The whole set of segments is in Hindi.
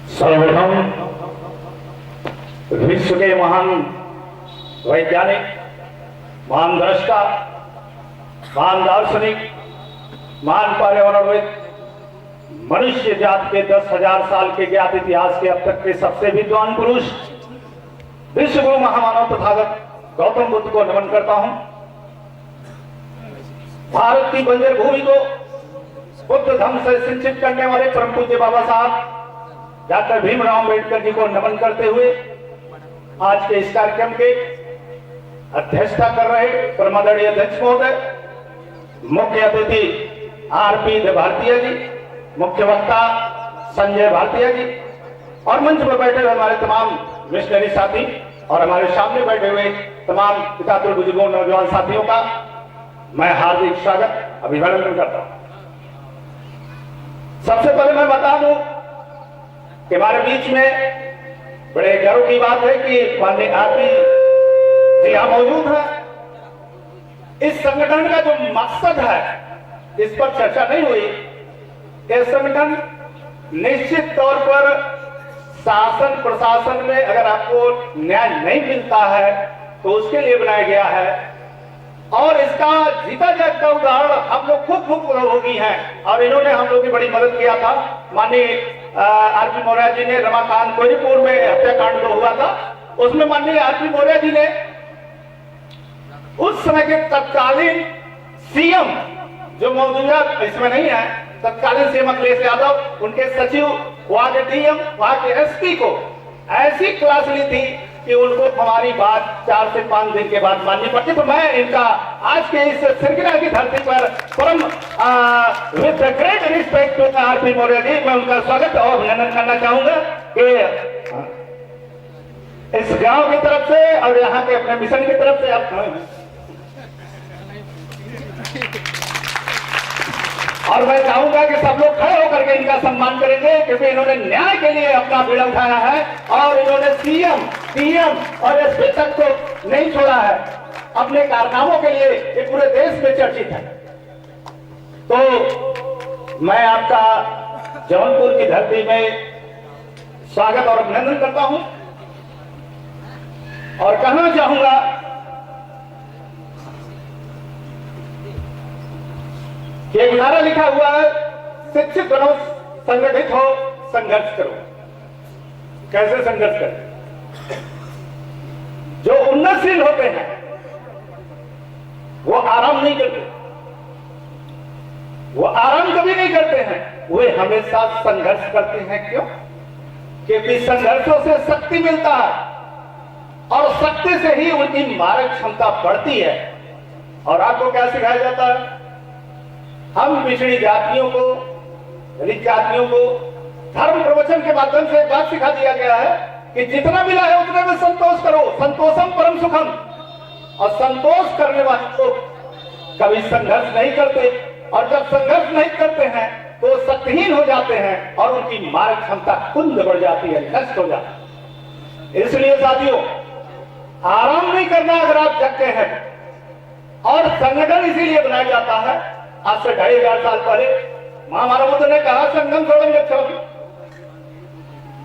सर्वप्रथम विश्व के महान वैज्ञानिक, महान दृष्टा, महान दार्शनिक, महान पर्यावरणविद, मनुष्य जाति के 10,000 साल के ज्ञात इतिहास के अब तक के सबसे विद्वान पुरुष विश्व गुरु महामानव तथागत गौतम बुद्ध को नमन करता हूं। भारत की बंजर भूमि को बुद्ध धर्म से सिंचित करने वाले परम पूज्य बाबा साहब डॉक्टर भीमराव अम्बेडकर जी को नमन करते हुए आज के इस कार्यक्रम के अध्यक्षता कर रहे परमादरणीय अध्यक्ष महोदय, मुख्य अतिथि आरपी भारतीय जी, मुख्य वक्ता संजय भारतीय जी और मंच पर बैठे हुए हमारे तमाम मिशनरी साथी और हमारे सामने बैठे हुए तमाम पितातुल बुजुर्गों, नौजवान साथियों का मैं हार्दिक स्वागत अभिनंदन करता हूं। सबसे पहले मैं बता दूं कि हमारे बीच में बड़े गर्व की बात है कि माननीय आरपी जी यहां मौजूद है। इस संगठन का जो मकसद है इस पर चर्चा नहीं हुई। यह संगठन निश्चित तौर पर शासन प्रशासन में अगर आपको न्याय नहीं मिलता है तो उसके लिए बनाया गया है और इसका जीता जागता उदाहरण हम लोग खुद उपभोगी हैं और इन्होंने हम लोग की बड़ी मदद किया था। माननीय आरपी मौर्य जी ने रमाकांत कोयलीपुर में हत्याकांड जो हुआ था उसमें माननीय आरपी मौर्य जी ने उस समय के तत्कालीन सीएम जो मौजूदा इसमें नहीं है, तत्कालीन सीएम अखिलेश यादव, उनके सचिव, वहां के डीएम, वहां के एसपी को ऐसी क्लास ली थी कि उनको हमारी बात 4 से 5 दिन के बाद माननी पड़ती। तो मैं इनका आज के इस सिरकिना की धरती पर परम with great respect to RP Maurya ji मैं उनका स्वागत और अभिनंदन करना चाहूंगा कि इस गांव की तरफ से और यहाँ के अपने मिशन की तरफ से आप और मैं चाहूंगा कि सब लोग खड़े होकर के इनका सम्मान करेंगे क्योंकि इन्होंने न्याय के लिए अपना बीड़ा उठाया है और इन्होंने सीएम, पीएम और एसपी तक को नहीं छोड़ा है। अपने कारनामों के लिए ये पूरे देश में चर्चित है। तो मैं आपका जौनपुर की धरती में स्वागत और अभिनंदन करता हूं और कहना चाहूंगा एक नारा लिखा हुआ है, शिक्षित बनो, संगठित हो, संघर्ष करो। कैसे संघर्ष करें? जो उन्नतशील होते हैं वो आराम नहीं करते, वो आराम कभी नहीं करते हैं, वे हमेशा संघर्ष करते हैं। क्यों? क्योंकि संघर्षों से शक्ति मिलता है और शक्ति से ही उनकी मारक क्षमता बढ़ती है। और आपको क्या सिखाया जाता है? हम पिछड़ी जातियों को, दलित जातियों को धर्म प्रवचन के माध्यम से एक बात सिखा दिया गया है कि जितना मिला है उतने में संतोष करो, संतोषम परम सुखम। और संतोष करने वाले लोग कभी संघर्ष नहीं करते और जब संघर्ष नहीं करते हैं तो शक्तिहीन हो जाते हैं और उनकी मारक क्षमता कुंद बढ़ जाती है, नष्ट हो जाती है। इसलिए साथियों, आराम नहीं करना अगर आप जगते हैं। और संगठन इसीलिए बनाया जाता है। आज से 2,500 साल पहले महामानव बुद्ध ने कहा, संगम सोड़म गच्छामि।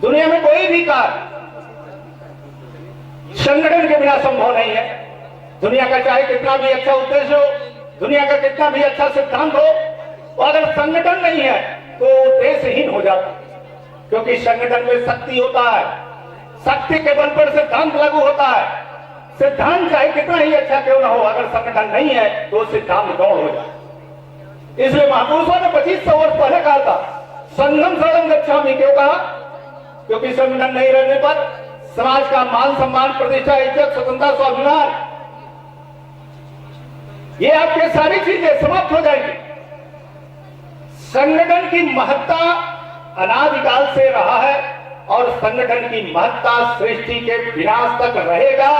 दुनिया में कोई भी कार्य संगठन के बिना संभव नहीं है। दुनिया का चाहे कितना भी अच्छा उद्देश्य हो, दुनिया का कितना भी अच्छा सिद्धांत हो, तो अगर संगठन नहीं है तो उद्देश्यहीन हो जाता है। क्योंकि संगठन में शक्ति होता है, शक्ति के बल पर सिद्धांत लागू होता है। सिद्धांत चाहे कितना ही अच्छा क्यों ना हो, अगर संगठन नहीं है तो सिद्धांत गौण हो जाए। इसलिए महापुरुषों ने 2500 वर्ष पहले कहा था, संगम शरणं गच्छामि। क्यों कहा? क्योंकि संगठन नहीं रहने पर समाज का मान सम्मान, प्रतिष्ठा, इज्जत, स्वतंत्रता, स्वाभिमान, ये आपके सारी चीजें समाप्त हो जाएंगी। संगठन की महत्ता अनादिकाल से रहा है और संगठन की महत्ता सृष्टि के विनाश तक रहेगा।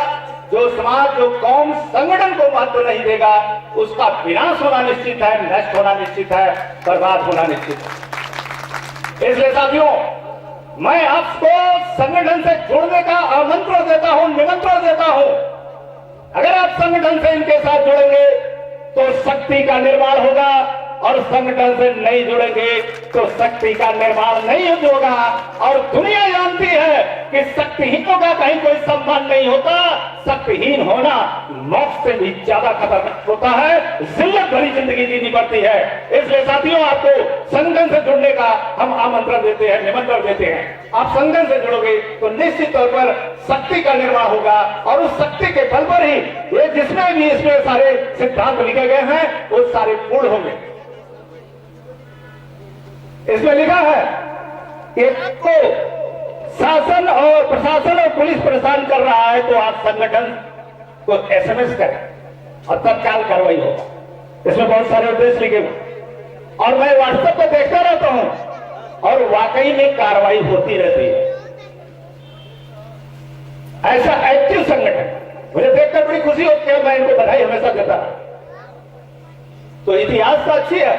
जो समाज, जो कौम संगठन को महत्व नहीं देगा उसका विनाश होना निश्चित है, नष्ट होना निश्चित है, बर्बाद होना निश्चित है। इसलिए साथियों, मैं आपको संगठन से जुड़ने का आमंत्रण देता हूं, निमंत्रण देता हूं। अगर आप संगठन से इनके साथ जुड़ेंगे तो शक्ति का निर्माण होगा, और संगठन से नहीं जुड़ेंगे तो शक्ति का निर्माण नहीं होगा। और दुनिया जानती है कि शक्तिहीनों का कहीं कोई सम्मान नहीं होता। शक्तिहीन होना मौत से भी ज्यादा खतरनाक होता है, जिल्लत भरी जिंदगी जीनी पड़ती है। इसलिए साथियों, आपको संगठन से जुड़ने का हम आमंत्रण देते हैं, निमंत्रण देते हैं। आप संगठन से जुड़ोगे तो निश्चित तौर पर शक्ति का निर्माण होगा और उस शक्ति के बल पर ही ये जिसमें भी इसमें सारे सिद्धांत लिखे गए हैं वो सारे पूर्ण होंगे। इसमें लिखा है कि तो शासन और प्रशासन और पुलिस परेशान कर रहा है तो आप संगठन को SMS करें और तत्काल कार्रवाई होगा। इसमें बहुत सारे उद्देश्य लिखे हुए और मैं व्हाट्सएप पर देखता रहता हूं और वाकई में कार्रवाई होती रहती है। ऐसा एक्टिव संगठन मुझे देखकर बड़ी खुशी होती है, मैं इनको बधाई हमेशा देता। तो इतिहास साक्षी है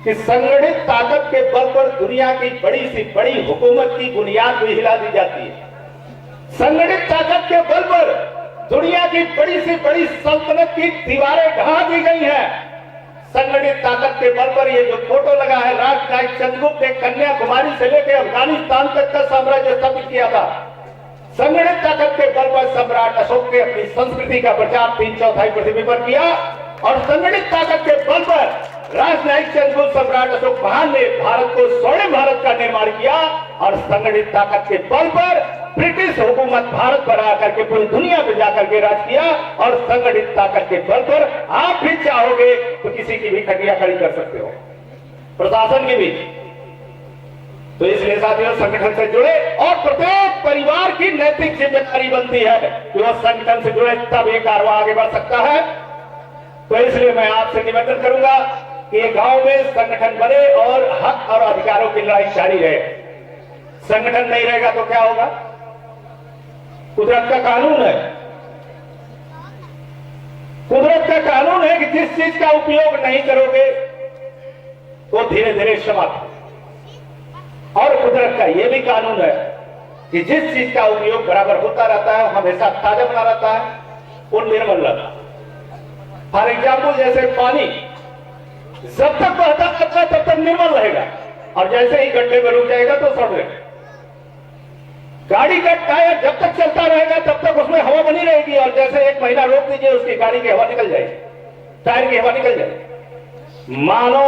कि संगठित ताकत के बल पर दुनिया की बड़ी सी बड़ी हुकूमत की बुनियाद भी हिला दी जाती है। संगठित ताकत के बल पर दुनिया की बड़ी से बड़ी सल्तनत की दीवारें ढहा दी गई हैं। संगठित ताकत के बल पर ये जो फोटो लगा है, राजनायक चंद्रगुप्त ने कन्याकुमारी से लेकर अफगानिस्तान तक का साम्राज्य स्थापित किया था। संगठित ताकत के बल पर सम्राट अशोक ने अपनी संस्कृति का प्रचार 3/4 पृथ्वी पर किया और संगठित ताकत के बल पर राजनायक चंद्रगुप्त सम्राट अशोक महान ने भारत को स्वर्णिम भारत का निर्माण किया और संगठित ताकत के बल पर ब्रिटिश हुकूमत भारत पर आकर के पूरी दुनिया में जाकर के राज किया। और संगठित ताकत के बल पर आप भी चाहोगे तो किसी की भी खटिया खड़ी कर सकते हो, प्रशासन की भी। तो इसलिए साथियों, संगठन से जुड़े और प्रत्येक परिवार की नैतिक जिम्मेदारी बनती है कि वो संगठन से जुड़े, तब ये कारवां आगे बढ़ सकता है। तो इसलिए मैं आपसे निवेदन करूंगा कि गांव में संगठन बने और हक और अधिकारों की लड़ाई जारी रहे। संगठन नहीं रहेगा तो क्या होगा? कुदरत का कानून है, कुदरत का कानून है कि जिस चीज का उपयोग नहीं करोगे तो धीरे धीरे समाप्त। और कुदरत का यह भी कानून है कि जिस चीज का उपयोग बराबर होता रहता है, हमेशा ताजा बना रहता है, वो निर्मल रहता है। फॉर एग्जाम्पल, जैसे पानी जब तक बहता रहता है तब तक निर्मल रहेगा और जैसे ही गड्ढे में रुक जाएगा तो सड़ जाएगा। गाड़ी का टायर जब तक चलता रहेगा तब तक उसमें हवा बनी रहेगी और जैसे 1 महीना रोक दीजिए उसकी गाड़ी की हवा निकल जाएगी, टायर की हवा निकल जाएगी। मानव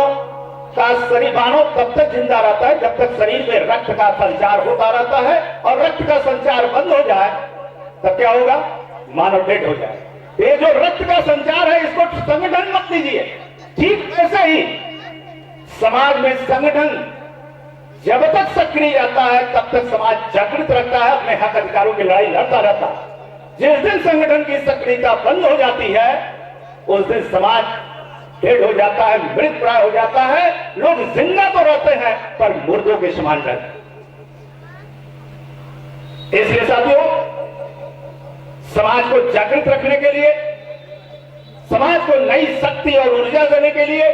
का शरीर मानव तब तक जिंदा रहता है जब तक शरीर में रक्त का संचार होता रहता है और रक्त का संचार बंद हो जाए तब क्या होगा? मानव डेड हो जाए। ये जो रक्त का संचार है इसको संगठन मत लीजिए। ठीक वैसे ही समाज में संगठन जब तक सक्रिय रहता है तब तक समाज जागृत रहता है, अपने हक अधिकारों की लड़ाई लड़ता रहता है। जिस दिन संगठन की सक्रियता बंद हो जाती है उस दिन समाज डेड हो जाता है, मृत प्राय हो जाता है। लोग जिंदा तो रहते हैं पर मुर्दों के समान रहते हैं। इसलिए साथियों, समाज को जागृत रखने के लिए, समाज को नई शक्ति और ऊर्जा देने के लिए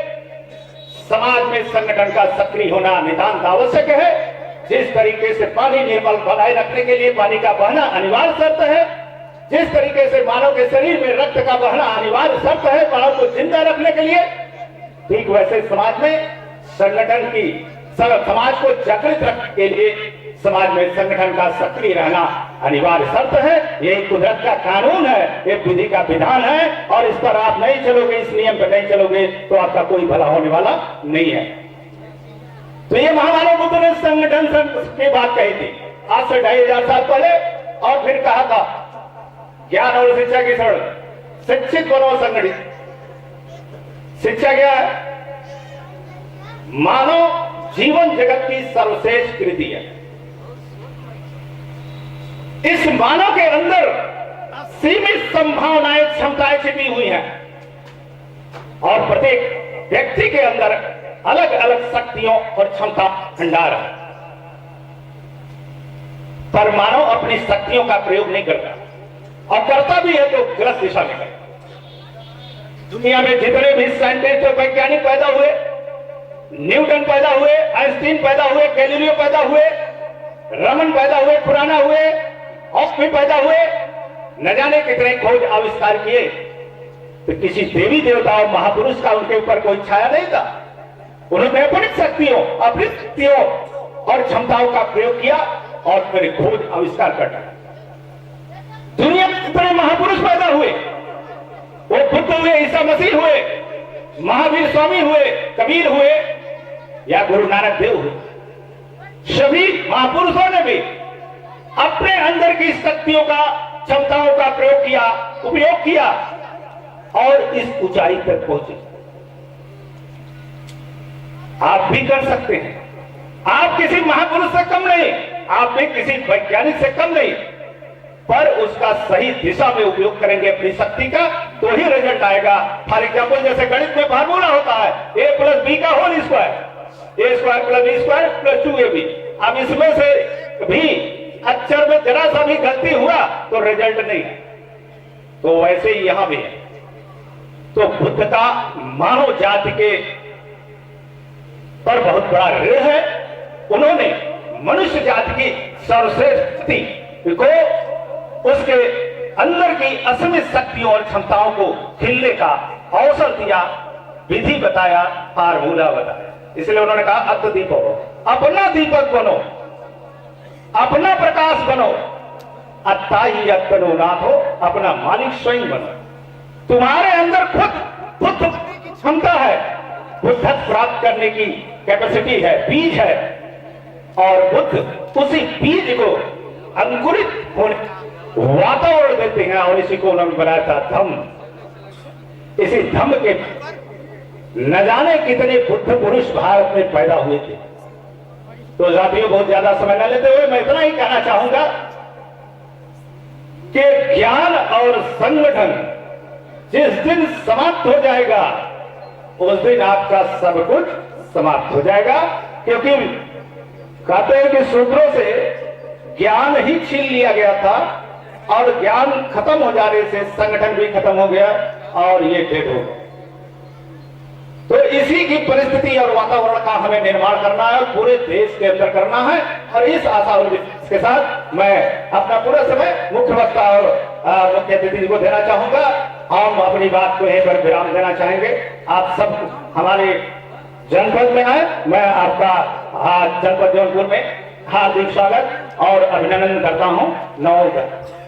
समाज में संगठन का सक्रिय होना नितांत आवश्यक है। जिस तरीके से पानी निर्मल बनाए रखने के लिए पानी का बहना अनिवार्य शर्त है, जिस तरीके से मानव के शरीर में रक्त का बहना अनिवार्य शर्त है मानव को जिंदा रखने के लिए, ठीक वैसे समाज में संगठन की समाज को जागृत रखने के लिए समाज में संगठन का सक्रिय रहना अनिवार्य शर्त है। यही कुदरत का कानून है, ये विधि का विधान है और इस पर आप नहीं चलोगे, इस नियम पर नहीं चलोगे तो आपका कोई भला होने वाला नहीं है। तो ये महामानव बुद्ध ने संगठन की बात कही थी आज से 2500 साल पहले और फिर कहा था ज्ञान और शिक्षा की सड़क, शिक्षित बनो संगठित। शिक्षा क्या है? मानव जीवन जगत की सर्वश्रेष्ठ कृति है। इस मानव के अंदर सीमित संभावनाएं, क्षमताएं छिपी हुई हैं और प्रत्येक व्यक्ति के अंदर अलग अलग शक्तियों और क्षमता भंडार है, पर मानव अपनी शक्तियों का प्रयोग नहीं करता और करता भी है तो गलत दिशा में करता। दुनिया में जितने भी साइंटिस्ट और वैज्ञानिक पैदा हुए, न्यूटन पैदा हुए, आइंस्टीन पैदा हुए, गैलीलियो पैदा हुए, रमन पैदा हुए, खुराना हुए, हॉक भी पैदा हुए, न जाने कितने खोज आविष्कार किए, तो किसी देवी देवता और महापुरुष का उनके ऊपर कोई छाया नहीं था। उन्होंने अपनी शक्तियों और क्षमताओं का प्रयोग किया और फिर खोज आविष्कार कर डाला। दुनिया में कितने महापुरुष पैदा हुए, वो बुद्ध हुए, ईसा मसीह हुए, महावीर स्वामी हुए, कबीर हुए या गुरु नानक देव हुए, सभी महापुरुषों ने भी अपने अंदर की शक्तियों का, क्षमताओं का प्रयोग किया, उपयोग किया और इस ऊंचाई तक पहुंचे। आप भी कर सकते हैं। आप किसी महापुरुष से कम नहीं, आप भी किसी वैज्ञानिक से कम नहीं, पर उसका सही दिशा में उपयोग करेंगे अपनी शक्ति का, तो ही रिजल्ट आएगा। फॉर एग्जाम्पल, जैसे गणित में फार्मूला होता है a + b का whole square, a² + b² + 2ab। अब इसमें से भी अक्षर में जरा सा भी गलती हुआ तो रिजल्ट नहीं, तो वैसे ही यहां भी है। तो बुद्ध का मानव जाति के पर बहुत बड़ा ऋण है। उन्होंने मनुष्य जाति की सर्वश्रेष्ठ को, उसके अंदर की असीमित शक्तियों और क्षमताओं को खिलने का अवसर दिया, विधि बताया, फार्मूला बताया। इसलिए उन्होंने कहा अत दीपो, अपना दीपक बनो, अपना प्रकाश बनो, अत्ता ही बनो नाथ हो, अपना मालिक स्वयं बनो। तुम्हारे अंदर खुद क्षमता है, बुद्धत्व प्राप्त करने की कैपेसिटी है, बीज है, और बुद्ध उसी बीज को अंकुरित होने वातावरण देते हैं, और इसी को उन्होंने बनाया था धम्म। इसी धम्म के न जाने कितने बुद्ध पुरुष भारत में पैदा हुए थे। तो साथियों, बहुत ज्यादा समय न लेते हुए मैं इतना ही कहना चाहूंगा कि ज्ञान और संगठन जिस दिन समाप्त हो जाएगा, उस दिन आपका सब कुछ समाप्त हो जाएगा। क्योंकि कहते हैं कि शूद्रों से ज्ञान ही छीन लिया गया था, और ज्ञान खत्म हो जाने से संगठन भी खत्म हो गया और ये डेड हो गया। तो इसी की परिस्थिति और वातावरण का हमें निर्माण करना है और पूरे देश के अंदर करना है। और इस आशा और के साथ मैं अपना पूरा समय मुख्य वक्ता और मुख्य अतिथि को देना चाहूंगा। हम अपनी बात को यहीं पर विराम देना चाहेंगे। आप सब हमारे जनपद में आए, मैं आपका जनपद जौनपुर में हार्दिक स्वागत और अभिनंदन करता हूं। नमो।